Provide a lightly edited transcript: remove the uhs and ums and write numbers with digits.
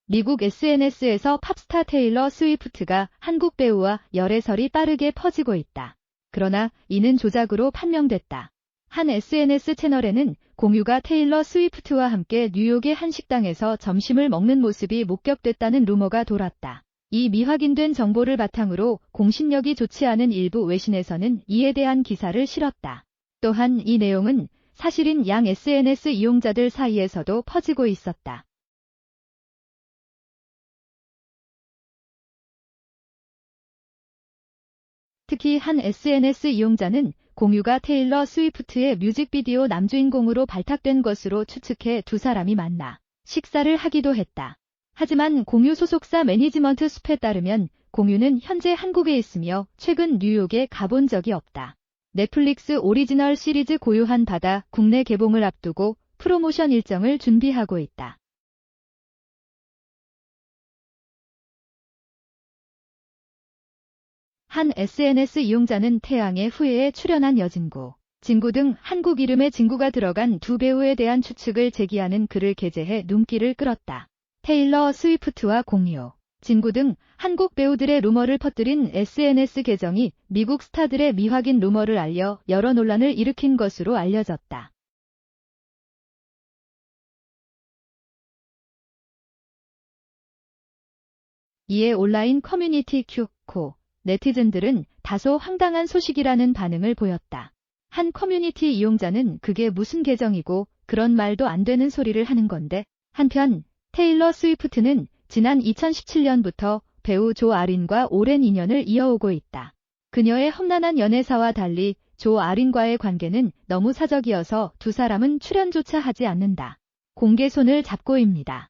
미국 SNS에서 팝스타 테일러 스위프트가 한국 배우와 열애설이 빠르게 퍼지고 있다. 그러나 이는 조작으로 판명됐다. 한 SNS 채널에는 공유가 테일러 스위프트와 함께 뉴욕의 한 식당에서 점심을 먹는 모습이 목격됐다는 루머가 돌았다. 이 미확인된 정보를 바탕으로 공신력이 좋지 않은 일부 외신에서는 이에 대한 기사를 실었다. 또한 이 내용은 사실인 양 SNS 이용자들 사이에서도 퍼지고 있었다. 특히 한 SNS 이용자는 공유가 테일러 스위프트의 뮤직비디오 남주인공으로 발탁된 것으로 추측해 두 사람이 만나 식사를 하기도 했다. 하지만 공유 소속사 매니지먼트 숲에 따르면 공유는 현재 한국에 있으며 최근 뉴욕에 가본 적이 없다. 넷플릭스 오리지널 시리즈 고요한 바다 국내 개봉을 앞두고 프로모션 일정을 준비하고 있다. 한 SNS 이용자는 태양의 후예에 출연한 여진구, 진구 등 한국 이름의 진구가 들어간 두 배우에 대한 추측을 제기하는 글을 게재해 눈길을 끌었다. 테일러 스위프트와 공유, 진구 등 한국 배우들의 루머를 퍼뜨린 SNS 계정이 미국 스타들의 미확인 루머를 알려 여러 논란을 일으킨 것으로 알려졌다. 이에 온라인 커뮤니티 q-코 네티즌들은 다소 황당한 소식이라는 반응을 보였다. 한 커뮤니티 이용자는 그게 무슨 계정이고 그런 말도 안 되는 소리를 하는 건데. 한편 테일러 스위프트는 지난 2017년부터 배우 조 아린과 오랜 인연을 이어오고 있다. 그녀의 험난한 연애사와 달리 조 아린과의 관계는 너무 사적이어서 두 사람은 출연조차 하지 않는다. 공개 손을 잡고입니다.